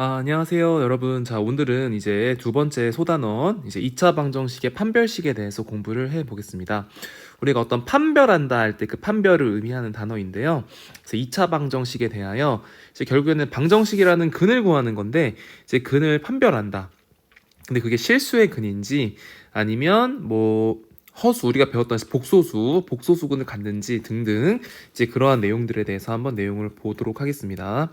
안녕하세요, 여러분. 자, 오늘은 이제 두 번째 소단원, 이제 2차 방정식의 판별식에 대해서 공부를 해 보겠습니다. 우리가 어떤 판별한다 할 때 그 판별을 의미하는 단어인데요. 그래서 2차 방정식에 대하여 이제 결국에는 방정식이라는 근을 구하는 건데, 이제 근을 판별한다. 근데 그게 실수의 근인지 아니면 뭐 허수, 우리가 배웠던 복소수근을 갖는지 등등 이제 그러한 내용들에 대해서 한번 내용을 보도록 하겠습니다.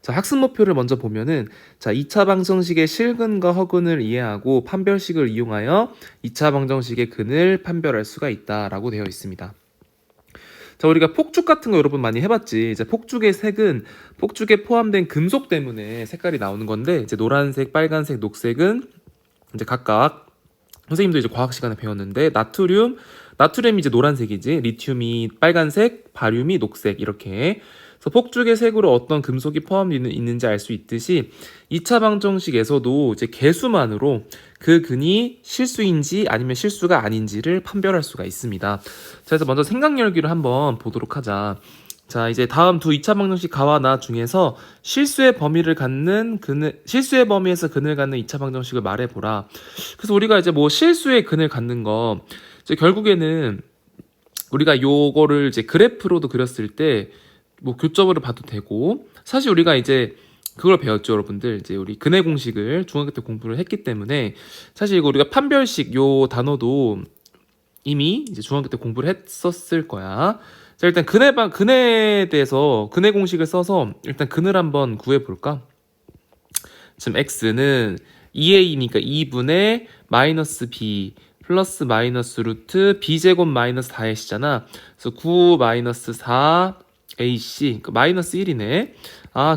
자, 학습 목표를 먼저 보면은, 자, 2차 방정식의 실근과 허근을 이해하고 판별식을 이용하여 2차 방정식의 근을 판별할 수가 있다라고 되어 있습니다. 자, 우리가 폭죽 같은 거 여러분 많이 해봤지. 이제 폭죽의 색은 폭죽에 포함된 금속 때문에 색깔이 나오는 건데, 이제 노란색, 빨간색, 녹색은 이제 각각 선생님도 이제 과학 시간에 배웠는데, 나트륨이 이제 노란색이지, 리튬이 빨간색, 바륨이 녹색, 이렇게. 그래서 폭죽의 색으로 어떤 금속이 포함되어 있는지 알 수 있듯이 2차 방정식에서도 이제 개수만으로 그 근이 실수인지 아니면 실수가 아닌지를 판별할 수가 있습니다. 자, 그래서 먼저 생각열기를 한번 보도록 하자. 자, 이제 다음 두 2차 방정식 가와 나 중에서 실수의 범위에서 근을 갖는 2차 방정식을 말해보라. 그래서 우리가 이제 뭐 실수의 근을 갖는 거, 이제 결국에는 우리가 요거를 이제 그래프로도 그렸을 때 뭐 교점으로 봐도 되고, 사실 우리가 이제 그걸 배웠죠, 여러분들. 이제 우리 근의 공식을 중학교 때 공부를 했기 때문에 사실 이거 우리가 판별식 요 단어도 이미 이제 중학교 때 공부를 했었을 거야. 자, 일단 근에 대해서 근의 공식을 써서 일단 근을 한번 구해 볼까? 지금 x는 2a니까 2분의 마이너스 b 플러스 마이너스 루트 b제곱 마이너스 4ac잖아. 그래서 9 마이너스 4ac, 그러니까 마이너스 1이네.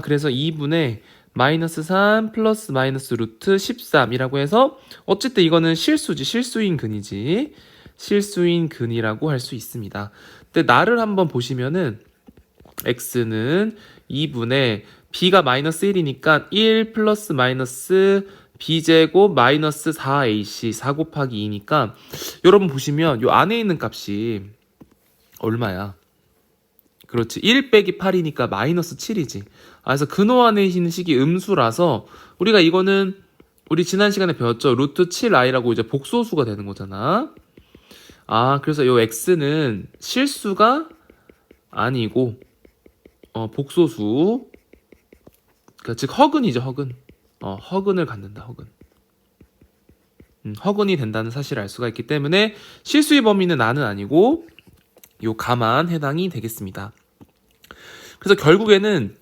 그래서 2분의 마이너스 3 플러스 마이너스 루트 13이라고 해서 어쨌든 이거는 실수인 근이지. 실수인 근이라고 할 수 있습니다. 근데 나를 한번 보시면은 x는 2분의 b가 마이너스 1이니까 1 플러스 마이너스 b제곱 마이너스 4ac 4 곱하기 2니까 여러분 보시면 요 안에 있는 값이 얼마야? 그렇지, 1 빼기 8이니까 마이너스 7이지. 그래서 근호 안에 있는 식이 음수라서 우리가 이거는 우리 지난 시간에 배웠죠. 루트 7i라고 이제 복소수가 되는 거잖아. 그래서 요 x는 실수가 아니고 복소수, 그러니까 즉 허근이죠, 허근. 허근을 갖는다, 허근. 허근이 된다는 사실을 알 수가 있기 때문에 실수의 범위는 나는 아니고 요 가만 해당이 되겠습니다. 그래서 결국에는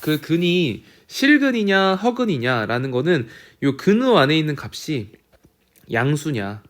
그 근이 실근이냐 허근이냐라는 거는 요 근호 안에 있는 값이 양수냐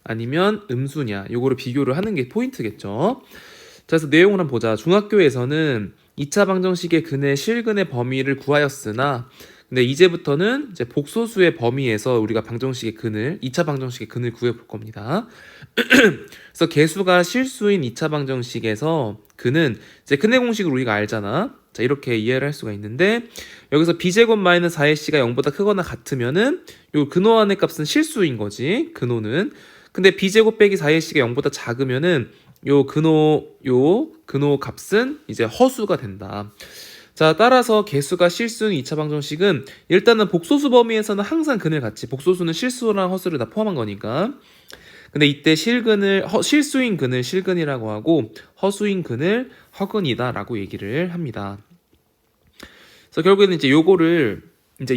아니면 음수냐, 요거를 비교를 하는 게 포인트겠죠. 자, 그래서 내용을 한번 보자. 중학교에서는 2차 방정식의 근의 실근의 범위를 구하였으나, 근데 이제부터는 이제 복소수의 범위에서 우리가 2차 방정식의 근을 구해 볼 겁니다. 그래서 개수가 실수인 2차 방정식에서 근은 이제 근의 공식을 우리가 알잖아. 자, 이렇게 이해를 할 수가 있는데, 여기서 b제곱 마이너스 4ac가 0보다 크거나 같으면은 요 근호 안의 값은 실수인 거지, 근호는. 근데 b제곱 빼기 4ac가 0보다 작으면은 요 근호 값은 이제 허수가 된다. 자, 따라서 개수가 실수인 2차 방정식은 일단은 복소수 범위에서는 항상 근을 갖지. 복소수는 실수랑 허수를 다 포함한 거니까. 근데 이때 실수인 근을 실근이라고 하고 허수인 근을 허근이다라고 얘기를 합니다. 그래서 결국에는 이제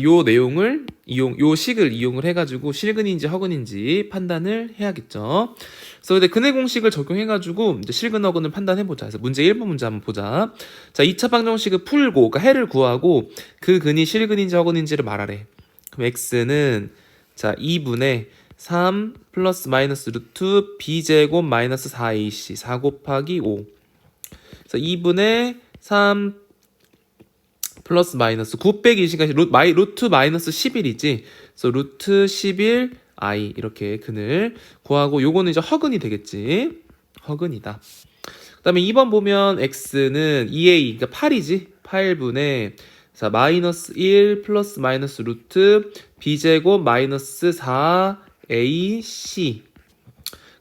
요 내용을 요 식을 이용을 해가지고 실근인지 허근인지 판단을 해야겠죠. 그래서 근데 근의 공식을 적용해가지고 이제 실근 허근을 판단해보자. 그래서 문제 1번 문제 한번 보자. 자, 2차 방정식을 풀고, 그러니까 해를 구하고 그 근이 실근인지 허근인지를 말하래. 그럼 x는 자 2분의 3 플러스 마이너스 루트 b제곱 마이너스 4ac 4 곱하기 5. 그래서 2분의 3 플러스 마이너스 9 빼기 20까지 루트 마이너스 11이지. 그래서 루트 11i 이렇게 근을 구하고, 요거는 이제 허근이 되겠지. 허근이다. 그 다음에 2번 보면 x는 2a, 그러니까 8이지. 8분의 자 마이너스 1 플러스 마이너스 루트 b제곱 마이너스 4ac.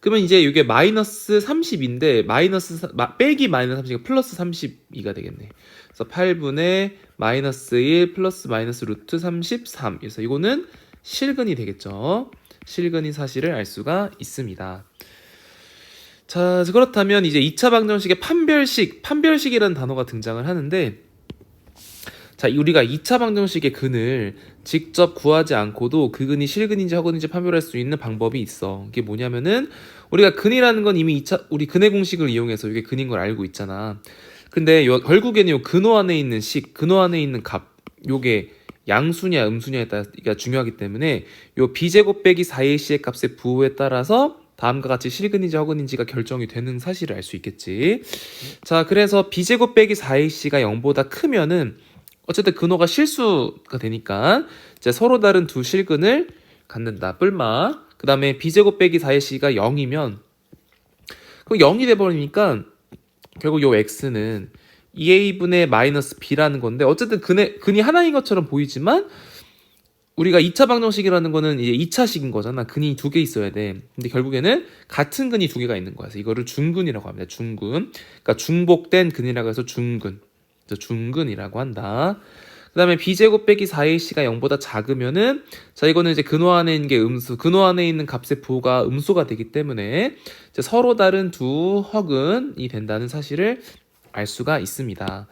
그러면 이제 이게 마이너스 30인데 빼기 마이너스 30이 플러스 32가 되겠네. 그래서 8분의 마이너스 1 플러스 마이너스 루트 33. 그래서 이거는 실근이 되겠죠. 실근인 사실을 알 수가 있습니다. 자, 그렇다면 이제 2차 방정식의 판별식이라는 단어가 등장을 하는데, 자, 우리가 2차 방정식의 근을 직접 구하지 않고도 그 근이 실근인지 허근인지 판별할 수 있는 방법이 있어. 이게 뭐냐면은 우리가 근이라는 건 이미 우리 근의 공식을 이용해서 이게 근인 걸 알고 있잖아. 근데 결국에는 요 근호 안에 있는 근호 안에 있는 값, 요게 양수냐 음수냐에 따라가 중요하기 때문에 요 b제곱 빼기 4ac의 값의 부호에 따라서 다음과 같이 실근인지 허근인지가 결정이 되는 사실을 알 수 있겠지. 자, 그래서 b제곱 빼기 4ac가 0보다 크면은 어쨌든 근호가 실수가 되니까 이제 서로 다른 두 실근을 갖는다. 뿔마. 그 다음에 b제곱 빼기 4ac가 0이면 그럼 0이 돼버리니까 결국 요 x는 2a분의 마이너스 b라는 건데, 어쨌든 근이 하나인 것처럼 보이지만 우리가 2차 방정식이라는 거는 이제 2차식인 거잖아. 근이 두 개 있어야 돼. 근데 결국에는 같은 근이 두 개가 있는 거야. 그래서 이거를 중근이라고 합니다. 중근. 그러니까 중복된 근이라고 해서 중근. 그래서 중근이라고 한다. 그 다음에 b제곱 빼기 4ac가 0보다 작으면은, 자, 이거는 이제 근호 안에 있는 게 음수, 근호 안에 있는 값의 부호가 음수가 되기 때문에 이제 서로 다른 두 허근이 된다는 사실을 알 수가 있습니다.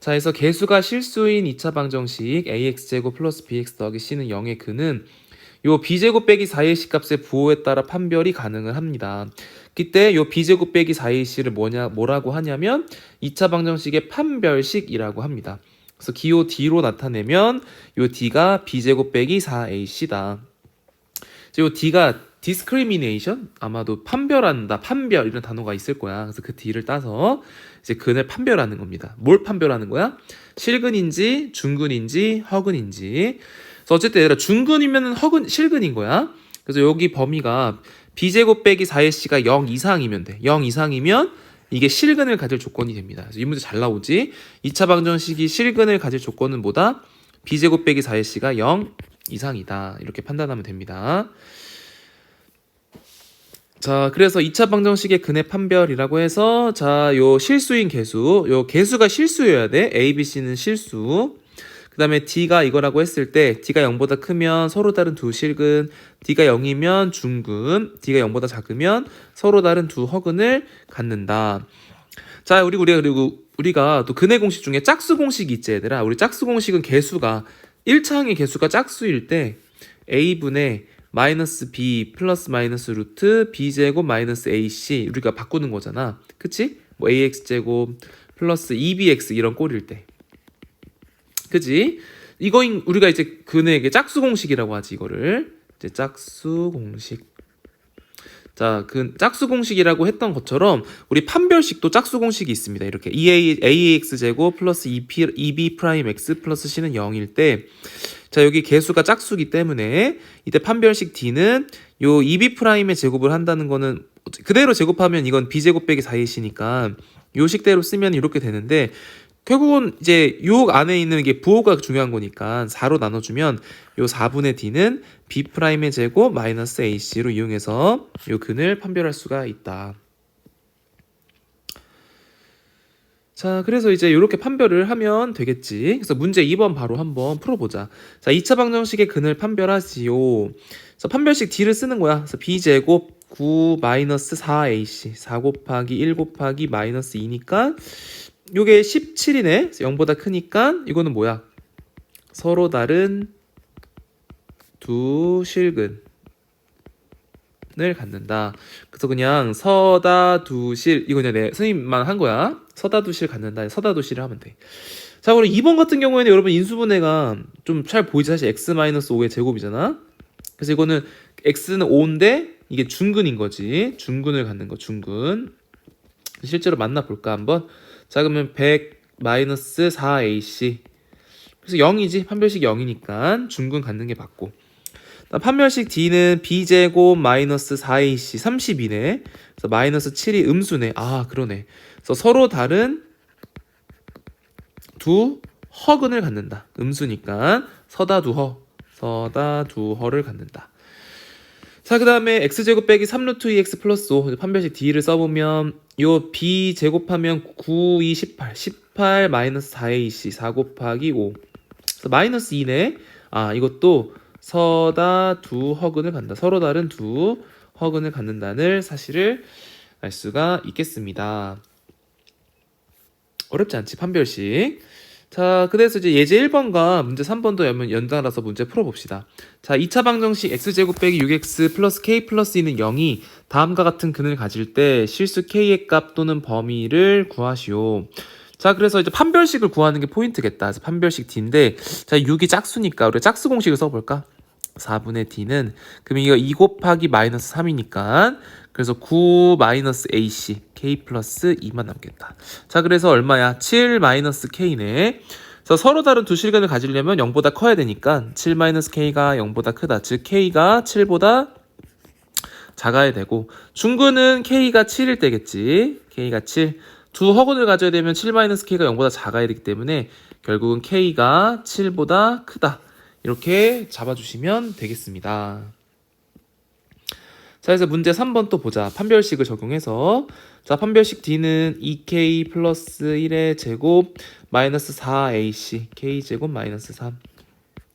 자, 그래서 개수가 실수인 2차 방정식 ax제곱 플러스 bx 더하기 c는 0의 근은 요 b제곱 빼기 4ac 값의 부호에 따라 판별이 가능을 합니다. 그때 요 b제곱 빼기 4ac를 뭐라고 하냐면 2차 방정식의 판별식이라고 합니다. 그래서 기호 d로 나타내면 요 d가 b제곱 빼기 4ac다. 요 d가 discrimination, 아마도 판별한다, 판별 이런 단어가 있을 거야. 그래서 그 d를 따서 이제 근을 판별하는 겁니다. 뭘 판별하는 거야? 실근인지 중근인지 허근인지. 그래서 어쨌든 얘들아, 중근이면 실근인 거야. 그래서 여기 범위가 b제곱 빼기 4ac가 0 이상이면 돼. 0 이상이면 이게 실근을 가질 조건이 됩니다. 그래서 이 문제 잘 나오지? 2차 방정식이 실근을 가질 조건은 뭐다? b제곱 빼기 4ac가 0 이상이다. 이렇게 판단하면 됩니다. 자, 그래서 2차 방정식의 근의 판별이라고 해서, 자, 요 실수인 개수, 요 개수가 실수여야 돼. A, B, C는 실수. 그 다음에 D가 이거라고 했을 때 D가 0보다 크면 서로 다른 두 실근, D가 0이면 중근, D가 0보다 작으면 서로 다른 두 허근을 갖는다. 자, 우리가 또 근의 공식 중에 짝수 공식이 있지, 얘들아. 우리 짝수 공식은 개수가 1차항의 개수가 짝수일 때 A분의 마이너스 b 플러스 마이너스 루트 b제곱 마이너스 ac 우리가 바꾸는 거잖아. 그치? 뭐 ax제곱 플러스 2bx 이런 꼴일 때. 그치? 이거인 우리가 이제 근의 짝수 공식이라고 하지, 이거를. 이제 짝수 공식. 자, 그 짝수 공식이라고 했던 것처럼 우리 판별식도 짝수 공식이 있습니다. 이렇게 ax 제곱 플러스 2b 프라임 x 플러스 c는 0일 때, 자, 여기 개수가 짝수기 때문에 이때 판별식 d는 요 2b 프라임의 제곱을 한다는 거는 그대로 제곱하면 이건 b제곱 빼기 4ac니까 요 식대로 쓰면 이렇게 되는데, 결국은 이제 요 안에 있는 게 부호가 중요한 거니까 4로 나눠주면 요 4분의 d는 b 프라임의 제곱 마이너스 ac로 이용해서 요 근을 판별할 수가 있다. 자, 그래서 이제 이렇게 판별을 하면 되겠지. 그래서 문제 2번 바로 한번 풀어보자. 자, 2차 방정식의 근을 판별하지요. 그래서 판별식 d를 쓰는 거야. 그래서 b제곱 9 마이너스 4ac 4 곱하기 1 곱하기 마이너스 2니까 요게 17이네. 0보다 크니까 이거는 뭐야? 서로 다른 두 실근을 갖는다. 그래서 그냥 서다두실, 이거 그냥 내 선생님만 한 거야. 서다두실 갖는다. 서다두실을 하면 돼. 자, 그럼 2번 같은 경우에는 여러분 인수분해가 좀 잘 보이지. 사실 x-5의 제곱이잖아. 그래서 이거는 x는 5인데 이게 중근인 거지. 중근을 갖는 거, 중근. 실제로 만나볼까 한번. 자, 그러면 100 마이너스 4ac. 그래서 0이지. 판별식 0이니까 중근 갖는 게 맞고. 판별식 d는 b제곱 마이너스 4ac 32네. 그래서 마이너스 7이 음수네. 아, 그러네. 그래서 서로 다른 두 허근을 갖는다. 음수니까 서다두허를 갖는다. 자, 그 다음에 x제곱 빼기 3루트 2x 플러스 5 판별식 d를 써보면 요 b 제곱하면 9, 2, 18 18 마이너스 4ac 4 곱하기 5 그래서 마이너스 2네. 이것도 서다 두 허근을 간다. 서로 다른 두 허근을 갖는다는 사실을 알 수가 있겠습니다. 어렵지 않지, 판별식. 자, 그래서 이제 예제 1번과 문제 3번도 연달아서 문제 풀어봅시다. 자, 2차 방정식 x제곱 빼기 6x 플러스 k 플러스 2는 0이 다음과 같은 근을 가질 때 실수 k의 값 또는 범위를 구하시오. 자, 그래서 이제 판별식을 구하는 게 포인트겠다. 그래서 판별식 d인데, 자, 6이 짝수니까 우리가 짝수 공식을 써볼까? 4분의 d는, 그럼 이거 2 곱하기 마이너스 3이니까, 그래서 9 마이너스 ac k 플러스 2만 남겠다. 자, 그래서 얼마야? 7 마이너스 k네. 그래서 서로 다른 두 실근을 가지려면 0보다 커야 되니까 7 마이너스 k가 0보다 크다. 즉 k가 7보다 작아야 되고, 중근은 k가 7일 때겠지. k가 7. 두 허근을 가져야 되면 7 마이너스 k가 0보다 작아야 되기 때문에 결국은 k가 7보다 크다. 이렇게 잡아주시면 되겠습니다. 자, 그래서 문제 3번 또 보자. 판별식을 적용해서, 자, 판별식 d는 2k 플러스 1의 제곱 마이너스 4ac k제곱 마이너스 3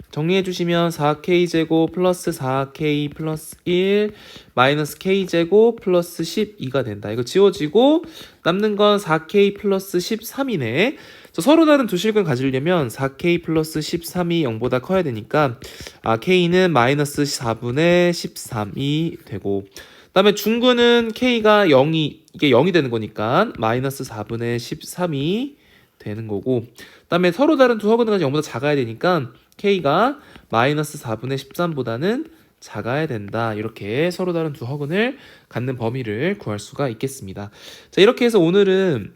정리해주시면 4k제곱 플러스 4k 플러스 1 마이너스 k제곱 플러스 12가 된다. 이거 지워지고 남는 건 4k 플러스 13이네. 서로 다른 두 실근 가지려면 4k 플러스 13이 0보다 커야 되니까 k는 마이너스 4분의 13이 되고, 그 다음에 중근은 k가 0이 이게 0이 되는 거니까 마이너스 4분의 13이 되는 거고, 그 다음에 서로 다른 두 허근은 0보다 작아야 되니까 k가 마이너스 4분의 13보다는 작아야 된다. 이렇게 서로 다른 두 허근을 갖는 범위를 구할 수가 있겠습니다. 자, 이렇게 해서 오늘은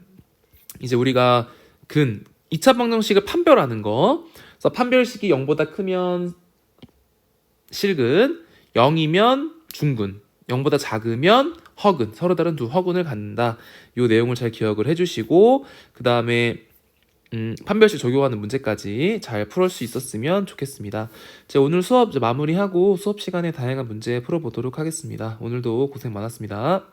이제 우리가 2차 방정식을 판별하는 거. 그래서 판별식이 0보다 크면 실근, 0이면 중근, 0보다 작으면 허근, 서로 다른 두 허근을 갖는다. 이 내용을 잘 기억을 해주시고, 그 다음에 판별식 적용하는 문제까지 잘 풀을 수 있었으면 좋겠습니다. 제가 오늘 수업 마무리하고 수업 시간에 다양한 문제 풀어보도록 하겠습니다. 오늘도 고생 많았습니다.